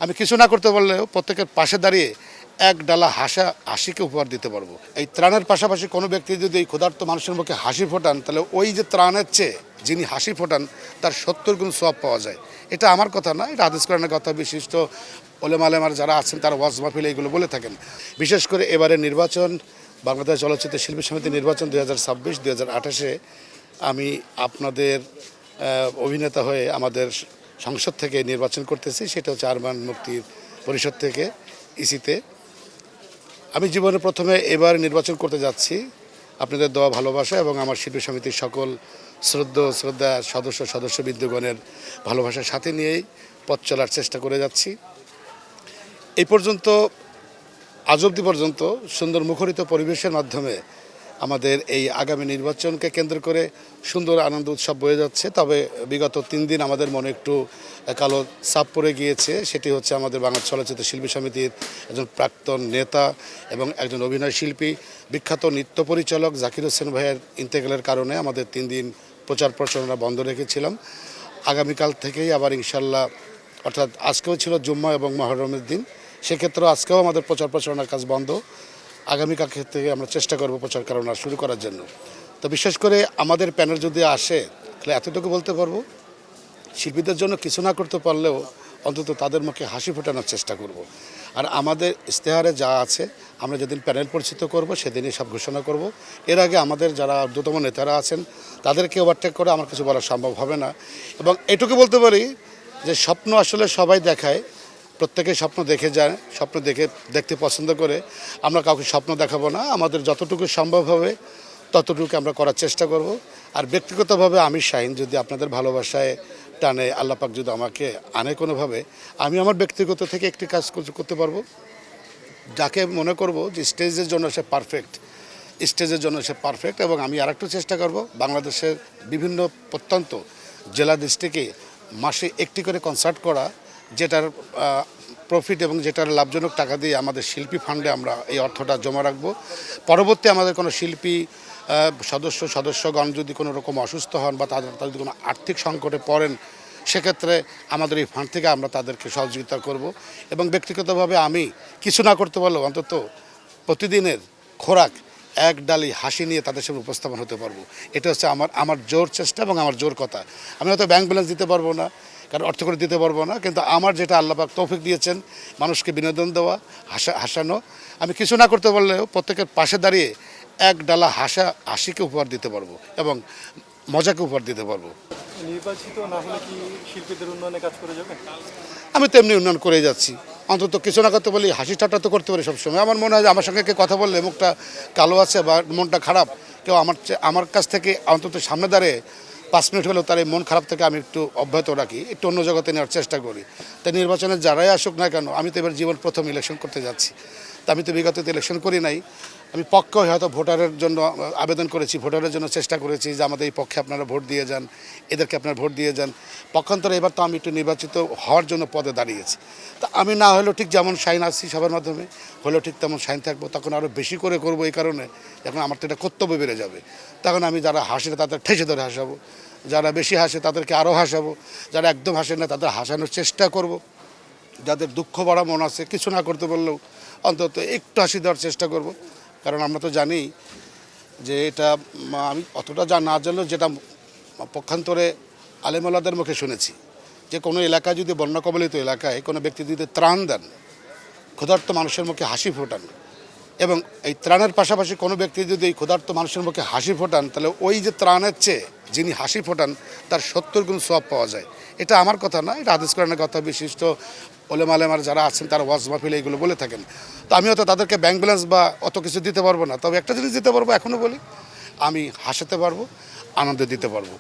আমি কিছু না করতে পারলেও প্রত্যেকের পাশে দাঁড়িয়ে এক ডালা হাসিকে উপহার দিতে পারবো। এই ত্রাণের পাশাপাশি কোনো ব্যক্তি যদি এই ক্ষুধার্ত মানুষের মুখে হাসি ফোটান, তাহলে ওই যে ত্রাণের চেয়ে যিনি হাসি ফোটান তার 70 গুণ সওয়াব পাওয়া যায়। এটা আমার কথা না, এটা হাদিস কোরআনের কথা। বিশিষ্ট ওলেমা যারা আছেন তারা ওয়াজ মাহফিলে এগুলো বলে থাকেন। বিশেষ করে এবারের নির্বাচন, বাংলাদেশ চলচ্চিত্র শিল্পী সমিতি নির্বাচন 2026-2028-এ আমি আপনাদের অভিনেতা হয়ে আমাদের সংসদ থেকে নির্বাচন করতেছি। সেটা হচ্ছে আরমান মুক্তি পরিষদ থেকে ইসিতে। আমি জীবনে প্রথমে এবার নির্বাচন করতে যাচ্ছি আপনাদের দেওয়া ভালোবাসা এবং আমার শিল্পী সমিতির সকল শ্রদ্ধা সদস্যবৃন্দগণের ভালোবাসার সাথে নিয়েই পথ চলার চেষ্টা করে যাচ্ছি। এই পর্যন্ত আজ অবধি পর্যন্ত সুন্দর মুখরিত পরিবেশের মাধ্যমে আমাদের এই আগামী নির্বাচনকে কেন্দ্র করে সুন্দর আনন্দ উৎসব বয়ে যাচ্ছে। তবে বিগত 3 দিন আমাদের মনে একটু কালো চাপ পড়ে গিয়েছে। সেটি হচ্ছে আমাদের বাংলা চলচ্চিত্র শিল্পী সমিতির একজন প্রাক্তন নেতা এবং একজন অভিনয় শিল্পী, বিখ্যাত নৃত্য পরিচালক জাকির হোসেন ভাইয়ের ইন্তেকালের কারণে আমাদের 3 দিন প্রচার প্রচারণা বন্ধ রেখেছিলাম। আগামীকাল থেকেই আবার ইনশাল্লাহ, অর্থাৎ আজকেও ছিল জুম্মা এবং মহরমের দিন, সেক্ষেত্রেও আজকেও আমাদের প্রচার প্রচারণার কাজ বন্ধ। আগামীকাল থেকে আমরা চেষ্টা করব প্রচার কারণা শুরু করার জন্য। তো বিশেষ করে আমাদের প্যানেল যদি আসে, তাহলে এতটুকু বলতে পারবো, শিল্পীদের জন্য কিছু না করতে পারলেও অন্তত তাদের মুখে হাসি ফোটানোর চেষ্টা করব। আর আমাদের ইশতেহারে যা আছে, আমরা যেদিন প্যানেল পরিচিত করব সেদিনই সব ঘোষণা করব। এর আগে আমাদের যারা ঊর্ধ্বতম নেতারা আছেন তাদেরকে ওভারটেক করে আমার কিছু বলা সম্ভব হবে না। এবং এটুকু বলতে পারি যে স্বপ্ন আসলে সবাই দেখায়, প্রত্যেকে স্বপ্ন দেখে যায়, স্বপ্ন দেখতে পছন্দ করে। আমরা কাউকে স্বপ্ন দেখাবো না, আমাদের যতটুকু সম্ভব হবে ততটুকু আমরা করার চেষ্টা করব। আর ব্যক্তিগতভাবে আমি শাহিন যদি আপনাদের ভালোবাসায় টানে আল্লাহ পাক যদি আমাকে আনে কোনোভাবে, আমি আমার ব্যক্তিগত থেকে একটি কাজ করতে পারবো, যাকে মনে করব যে স্টেজের জন্য সে পারফেক্ট। এবং আমি আরেকটু চেষ্টা করব বাংলাদেশের বিভিন্ন প্রত্যন্ত জেলা ডিস্ট্রিক্টে মাসে একটি করে কনসার্ট করা, যেটার প্রফিট এবং যেটার লাভজনক টাকা দিয়ে আমাদের শিল্পী ফান্ডে আমরা এই অর্থটা জমা রাখব। পরবর্তী আমাদের কোনো শিল্পী সদস্যগণ যদি কোনো রকম অসুস্থ হন বা তাদের যদি কোনো আর্থিক সংকটে পড়েন, সেক্ষেত্রে আমাদের এই ফান্ড থেকে আমরা তাদেরকে সহযোগিতা করব। এবং ব্যক্তিগতভাবে আমি কিছু না করতে পারলেও অন্তত প্রতিদিনের খোরাক এক ডালি হাসি নিয়ে তাদের সামনে উপস্থাপন হতে পারবো। এটা হচ্ছে আমার জোর চেষ্টা এবং আমার জোর কথা। আমি হয়তো ব্যাংক ব্যালেন্স দিতে পারবো না, কারণ অর্থ করে দিতে পারবো না, কিন্তু আমার যেটা আল্লাহ পাক তৌফিক দিয়েছেন, মানুষকে বিনোদন দেওয়া, হাসানো, আমি কিছু না করতে পারলেও প্রত্যেকের পাশে দাঁড়িয়ে এক ডালা হাসিকে উপহার দিতে পারবো এবং মজাকে উপহার দিতে পারবো। নির্বাচিত না হলে কি শিল্পীদের উন্নয়নে কাজ করে যাবে? আমি তো এমনি উন্নয়ন করে যাচ্ছি, অন্তত কিছু না করতে বলি হাসি ঠাট্টা তো করতে পারি সবসময়। আমার মনে হয় যে আমার সঙ্গে কেউ কথা বললে মুখটা কালো আছে বা মনটা খারাপ, কেউ আমার কাছ থেকে অন্তত সামনে দাঁড়িয়ে 5 মিনিট হলেও তার এই মন খারাপ থেকে আমি একটু অব্যাহত রাখি, একটু অন্য জগতে নেওয়ার চেষ্টা করি। তাই নির্বাচনে যারাই আসুক না কেন, আমি তো এবার জীবন প্রথম ইলেকশন করতে যাচ্ছি। তা আমি তো বিগত ইলেকশন করি নাই, আমি পক্ষে হয়তো ভোটারের জন্য আবেদন করেছি, ভোটারের জন্য চেষ্টা করেছি যে আমাদের এই পক্ষে আপনারা ভোট দিয়ে যান, এদেরকে আপনারা ভোট দিয়ে যান। পক্ষান্তরে এবার তো আমি একটু নির্বাচিত হওয়ার জন্য পদে দাঁড়িয়েছি। তা আমি না হলেও ঠিক যেমন শাইন আসছি সবার মাধ্যমে, হলেও ঠিক তেমন শাইন থাকবো, তখন আরও বেশি করে করবো। এই কারণে এখন আমার তো এটা কর্তব্য বেড়ে যাবে। তখন আমি যারা হাসে তাদের ঠেসে ধরে হাসাবো, যারা বেশি হাসে তাদেরকে আরও হাসাবো, যারা একদম হাসে না তাদের হাসানোর চেষ্টা করব। যাদের দুঃখ ভরা মন আছে, কিছু না করতে বললেও অন্তত একটু হাসি দেওয়ার চেষ্টা করব। কারণ আমরা তো জানি যে এটা, আমি অতটা না জানলেও যেটা পক্ষান্তরে আলেমওয়ালাদের মুখে শুনেছি, যে কোনো এলাকায় যদি বন্যা কবলিত এলাকায় কোনো ব্যক্তি যদি ত্রাণ দেন, ক্ষুধার্ত মানুষের মুখে হাসি ফোটান, এবং এই ত্রাণের পাশাপাশি কোনো ব্যক্তি যদি এই ক্ষুধার্ত মানুষের মুখে হাসি ফোটান, তাহলে ওই যে ত্রাণের চেয়ে যিনি হাসি ফোটান তার 70 গুণ সওয়াব পাওয়া যায়। এটা আমার কথা না, এটা হাদিস কোরআনের কথা। বিশিষ্ট ওলেমা যারা আছেন তারা ওয়াজ মাহফিলে এগুলো বলে থাকেন। তো আমি হয়তো তাদেরকে ব্যাংক ব্যালেন্স বা অত কিছু দিতে পারবো না, তবে একটা জিনিস দিতে পারবো, এখনও বলি, আমি হাসাতে পারবো, আনন্দ দিতে পারবো।